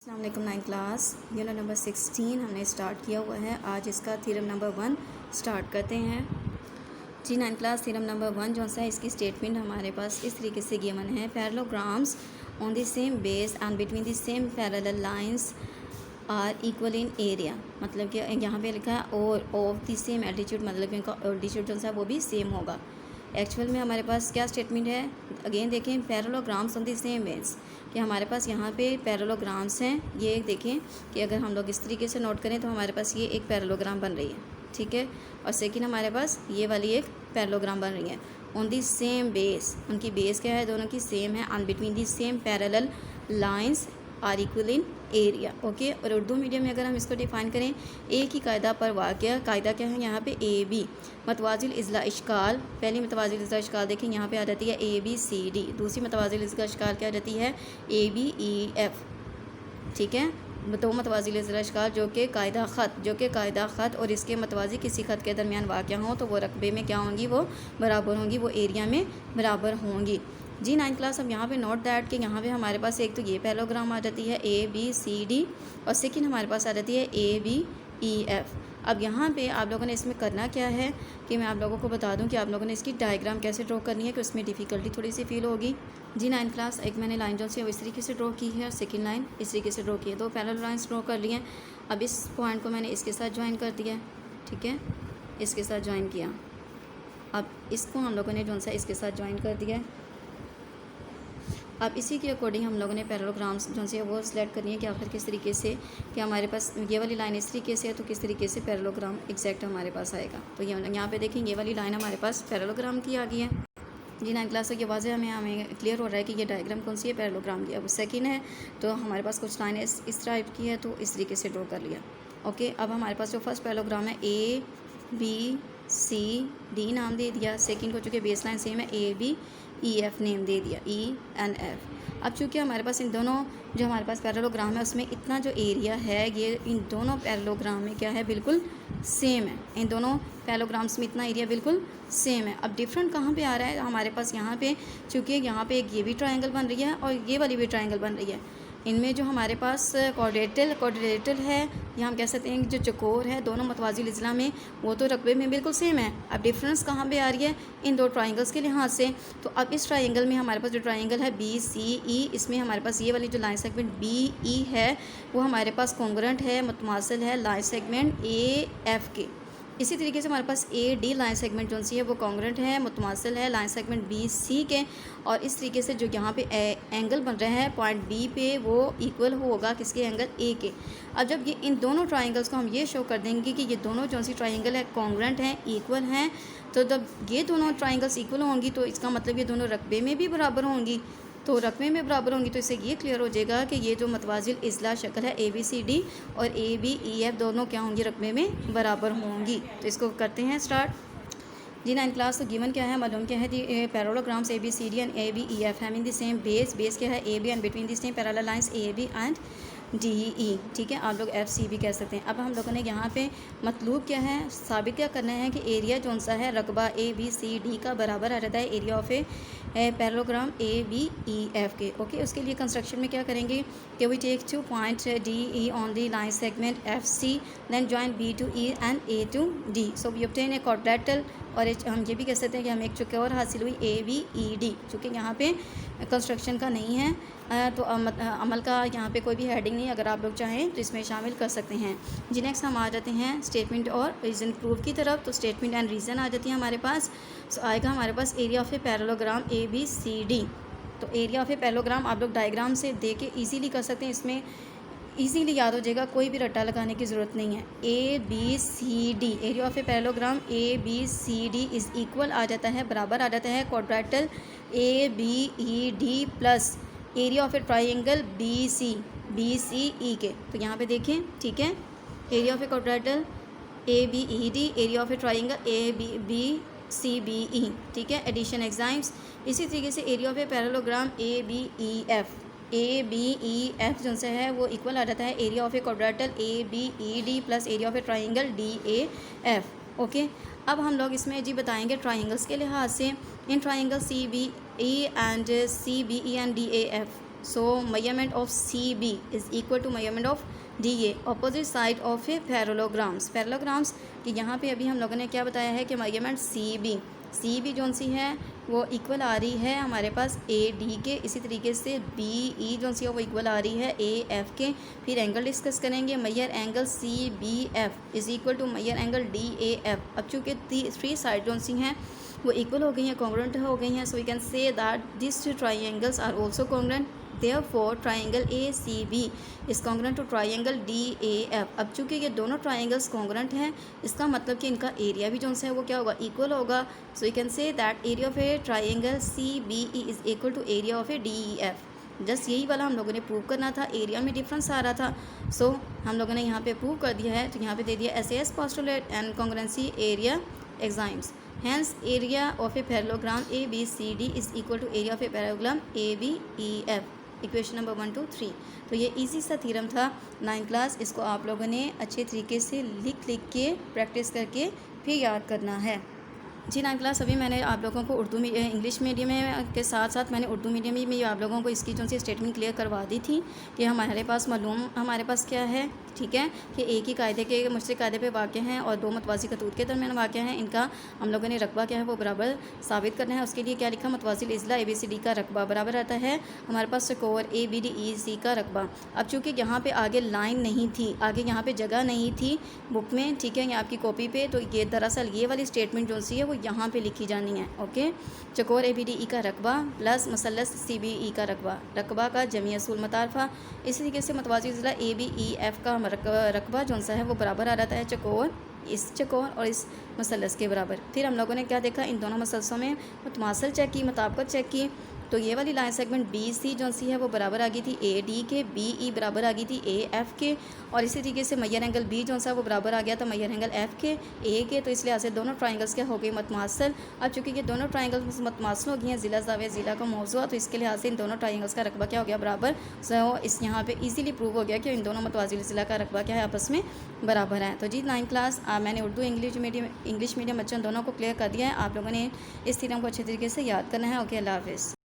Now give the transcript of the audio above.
अस्सलाम वालेकुम 9 class unit number 16 हमने स्टार्ट किया हुआ है। आज इसका थ्योरम नंबर 1 स्टार्ट करते हैं जी। 9 क्लास थ्योरम नंबर 1 जो सा है इसकी स्टेटमेंट हमारे पास इस तरीके से गिवन है। Parallelograms on the same base and between the same parallel lines are equal in area. मतलब कि यहाँ पे लिखा है और ऑफ द सेम एल्टीट्यूड, मतलब इनका एल्टीट्यूड जो सा वो भी सेम होगा। एक्चुअल में हमारे पास क्या स्टेटमेंट है, अगेन देखें, parallelograms on the same base, कि हमारे पास यहाँ पे पैरेललोग्राम्स हैं। ये देखें कि अगर हम लोग इस तरीके से नोट करें तो हमारे पास ये एक पैरेललोग्राम बन रही है, ठीक है। और सेकंड हमारे पास ये वाली एक पैरेललोग्राम बन रही है ऑन दी सेम बेस। उनकी बेस क्या है, दोनों की सेम है। And between the same parallel lines are equal in area, okay. और उर्दू मीडियम में अगर हम इसको डिफ़ाइन करें, एक ही कायदा पर वाक़या, कायदा क्या है यहाँ पे ए बी मतवाजिल इज़्ला इश्काल। पहली मतवाजिल इज़्ला इश्काल देखें यहाँ पे आ जाती है ए बी सी डी। दूसरी मतवाजिल इज़्ला इश्काल क्या आ जाती है, ए बी ई एफ, ठीक है। दो मतवाजिल इज़्ला इश्काल जो कि कायदा ख़त और इसके मतवाजी किसी ख़त के दरमियान वाक़या हों तो वो रकबे में क्या होंगी, वो बराबर होंगी, वो एरिया में बराबर होंगी जी। 9 क्लास अब यहाँ पे नोट दैट कि यहाँ पे हमारे पास एक तो ये पैरेललोग्राम आ जाती है ए बी सी डी, और सेकंड हमारे पास आ जाती है ए बी ई एफ। अब यहाँ पे आप लोगों ने इसमें करना क्या है कि मैं आप लोगों को बता दूँ कि आप लोगों ने इसकी डायग्राम कैसे ड्रॉ करनी है, कि उसमें डिफ़िकल्टी थोड़ी सी फील होगी जी। 9 क्लास एक मैंने लाइन जो सी वो इस तरीके से ड्रॉ की है और सेकेंड लाइन इस तरीके से ड्रॉ की है। दो पैरेलल लाइन्स ड्रॉ कर लिए हैं। अब इस पॉइंट को मैंने इसके साथ ज्वाइन कर दिया है, ठीक है, इसके साथ ज्वाइन किया। अब इसको हम लोगों ने जो सा इसके साथ ज्वाइन कर दिया है। अब इसी के अकॉर्डिंग हम लोगों ने पैरेललोग्राम्स जो से वो सिलेक्ट करनी है कि आखिर किस तरीके से, कि हमारे पास ये वाली लाइन इस तरीके से है तो किस तरीके से पैरेललोग्राम एग्जैक्ट हमारे पास आएगा। तो ये यहाँ पे देखें, ये वाली लाइन हमारे पास पैरेललोग्राम की आ गई है जी। 9 क्लास के वाज़े हमें क्लियर हो रहा है कि ये डायग्राम कौन सी है, पैरेललोग्राम की। अब सेकंड है तो हमारे पास कुछ लाइनें इस टाइप की है तो इस तरीके से ड्रॉ कर लिया, ओके। अब हमारे पास जो फर्स्ट पैरेललोग्राम है ए बी सी डी नाम दे दिया। सेकंड को चूँकि बेस लाइन सेम है A B E F name दे दिया, ई एंड एफ। अब चूँकि हमारे पास इन दोनों जो हमारे पास पैरेललोग्राम है उसमें इतना जो एरिया है ये इन दोनों पैरेललोग्राम में क्या है, बिल्कुल सेम है। इन दोनों पैरेललोग्राम्स में इतना एरिया बिल्कुल सेम है। अब डिफरेंट कहाँ पे आ रहा है हमारे पास, यहाँ पे चूँकि यहाँ पे एक ये भी ट्रायंगल बन रही है और ये वाली भी ट्रायंगल बन रही है। इनमें जो हमारे पास क्वाड्रिलेटरल है या हम कह सकते हैं जो चकोर है, दोनों मतवाजिल इज़्ला में, वो तो रकबे में बिल्कुल सेम है। अब डिफरेंस कहाँ पे आ रही है, इन दो ट्रायंगल्स के लिहाज से। तो अब इस ट्रायंगल में हमारे पास जो ट्रायंगल है बी सी ई, इसमें हमारे पास ये वाली जो लाइन सेगमेंट बी ई है वो हमारे पास कॉन्ग्रुएंट है, मुतमासिल है लाइन सेगमेंट ए एफ के। इसी तरीके से हमारे पास ए डी लाइन सेगमेंट जो सी है वो कॉन्ग्रुएंट है, मुतमासिल है लाइन सेगमेंट बी सी के। और इस तरीके से जो यहाँ पे एंगल बन रहा है पॉइंट बी पे वो इक्वल होगा किसके, एंगल ए के। अब जब ये इन दोनों ट्राइंगल्स को हम ये शो कर देंगे कि ये दोनों जो सी ट्राइंगल है कॉन्ग्रुएंट हैं, इक्वल हैं, तो जब ये दोनों ट्राइंगल्स इक्वल होंगी तो इसका मतलब ये दोनों रकबे में भी बराबर होंगी। तो रकबे में बराबर होंगी तो इससे ये क्लियर हो जाएगा कि ये जो मतवाजिल इज़्ला शक्ल है ए बी सी डी और ए बी ई एफ दोनों क्या होंगी, रकबे में बराबर होंगी। तो इसको करते हैं स्टार्ट जी। 9 क्लास तो गिवन क्या है, मालूम क्या है जी, parallelograms A B C D and A B E F having the same base क्या है A B and between the same parallel lines A B and D E, ठीक है। आप लोग एफ सी भी कह सकते हैं। अब हम लोगों ने यहाँ पे मतलूब क्या है, साबित क्या करना है कि एरिया जो सा है रकबा ए बी सी डी का बराबर आ जाता है area of a parallelogram A B E F के, ओके। उसके लिए कंस्ट्रक्शन में क्या करेंगे कि we take 2 point D E on the line segment F C, then join B to E and A to D, so we obtain a quadrilateral. और हम ये भी कह सकते हैं कि हमें एक चौकोर हासिल हुई ए बी ई डी। चूँकि यहाँ पे कंस्ट्रक्शन का नहीं है तो अमल का यहाँ पे कोई भी हेडिंग नहीं, अगर आप लोग चाहें तो इसमें शामिल कर सकते हैं जी। नेक्स्ट हम आ जाते हैं स्टेटमेंट और रीज़न प्रूफ की तरफ। तो स्टेटमेंट एंड रीज़न आ जाती है हमारे पास। सो आएगा हमारे पास area of a parallelogram A B C D. तो एरिया ऑफ ए पैरेललोग्राम आप लोग डायग्राम से देख के ईजीली कर सकते हैं, इसमें ईजीली याद हो जाएगा, कोई भी रट्टा लगाने की ज़रूरत नहीं है। A B C D, area of a parallelogram A B C D is equal आ जाता है, बराबर आ जाता है quadrilateral A B E D plus area of a triangle B C E के। तो यहाँ पे देखें, ठीक है, area of a quadrilateral A B E D, area of a triangle A B C B E, ठीक है। एडिशन एग्जाम्स इसी तरीके से area of a parallelogram A B E F, A B E F जो से है वो equal आ जाता है area of a quadrilateral A B E D plus area of a triangle D A F, okay. अब हम लोग इसमें जी बताएंगे ट्राइंगल्स के लिहाज से इन triangle C B E and C B E and D A F, so measurement of C B is equal to measurement of D A, opposite side of a parallelograms. Parallelograms कि यहाँ पे अभी हम लोगों ने क्या बताया है कि मेजरमेंट सी बी जोन सी है वो इक्वल आ रही है हमारे पास ए डी के, इसी तरीके से बी ई जोन सी है वो इक्वल आ रही है ए एफ के। फिर एंगल डिस्कस करेंगे, measure angle C B F is equal to measure angle D A F. अब चूँकि थ्री साइड जोन सी हैं वो इक्वल हो गई हैं, कॉन्ग्रुएंट हो गई हैं, so we can say that this two triangles are also congruent. Therefore triangle ACB is congruent to triangle DAF। अब चूँकि ये दोनों ट्राइंगल्स कॉन्ग्रुएंट हैं इसका मतलब कि इनका एरिया भी जो है वो क्या होगा, इक्वल होगा। So you can say that area of a triangle CBE is equal to area of a DEF। Just यही वाला हम लोगों ने प्रूव करना था, एरिया में डिफरेंस आ रहा था। सो हम लोगों ने यहाँ पे प्रूव कर दिया है, तो यहाँ पे दे दिया SAS postulate and congruency area exams. Hence area of a parallelogram ABCD is equal to area of a parallelogram ABEF। Equation number 1 2 3। तो ये इजी सा थ्योरम था 9th क्लास, इसको आप लोगों ने अच्छे तरीके से लिख के प्रैक्टिस करके फिर याद करना है। जी 9th क्लास अभी मैंने आप लोगों को इंग्लिश मीडियम में के साथ साथ मैंने उर्दू मीडियम में भी आप लोगों को इसकी जो सी स्टेटमेंट क्लियर करवा दी थी कि हमारे पास क्या है, ठीक है, कि एक ही कायदे के मुश्तरक कायदे पे वाक़ हैं और दो मतवाज़ी खतूत के दरमियान वाक़ हैं, इनका हम लोगों ने रकबा क्या है वो बराबर साबित करना है। उसके लिए क्या लिखा, मतवाज़िल इज़ला ABCD का रकबा बराबर आता है हमारे पास चकोर ABDEC का रकबा। अब चूँकि यहाँ पे आगे लाइन नहीं थी, आगे यहाँ पे जगह नहीं थी बुक में, ठीक है, या आपकी कॉपी पे, तो ये दरअसल ये वाली स्टेटमेंट जो सी है वो यहाँ पे लिखी जानी है। ओके, चकोर ABDE का रकबा प्लस मसलस CBE का रकबा का जमी असूल मुतारफ़ा। इसी तरीके से मतवाज़िल इज़ला ABEF का रकबा जो सा है वो बराबर आ जाता है इस चकोर और इस मसलस के बराबर। फिर हम लोगों ने क्या देखा, इन दोनों मसलसों में मुतमासल चेक की, मुताबिकत चेक की, तो ये वाली लाइन सेगमेंट BC जो सी है वो बराबर आ गई थी AD के, BE बराबर आ गई थी AF के, और इसी तरीके से मैयर एंगल B जो सा वो बराबर आ गया था मैयर एंगल F के A के। तो इस लिहाज से दोनों ट्राइंगल्स क्या हो गई, मुतमासल। अब चूँकि ये दोनों ट्राइंगल्स मुतमासल हो गई हैं, ज़िला ज़ाविया ज़िला का मौजूद, तो इसके लिहाज से इन दोनों ट्राइंगल्स का रकबा क्या हो गया, बराबर। सो इस यहाँ पे इजीली प्रूव हो गया कि इन दोनों मतवाज़िल ज़िला का रकबा क्या है, आपस में बराबर है। तो जी 9th क्लास मैंने उर्दू इंग्लिश मीडियम बच्चों दोनों को क्लियर कर दिया है। आप लोगों ने इस थ्योरम को अच्छे तरीके से याद करना है। ओके, अल्लाह हाफ़िज़।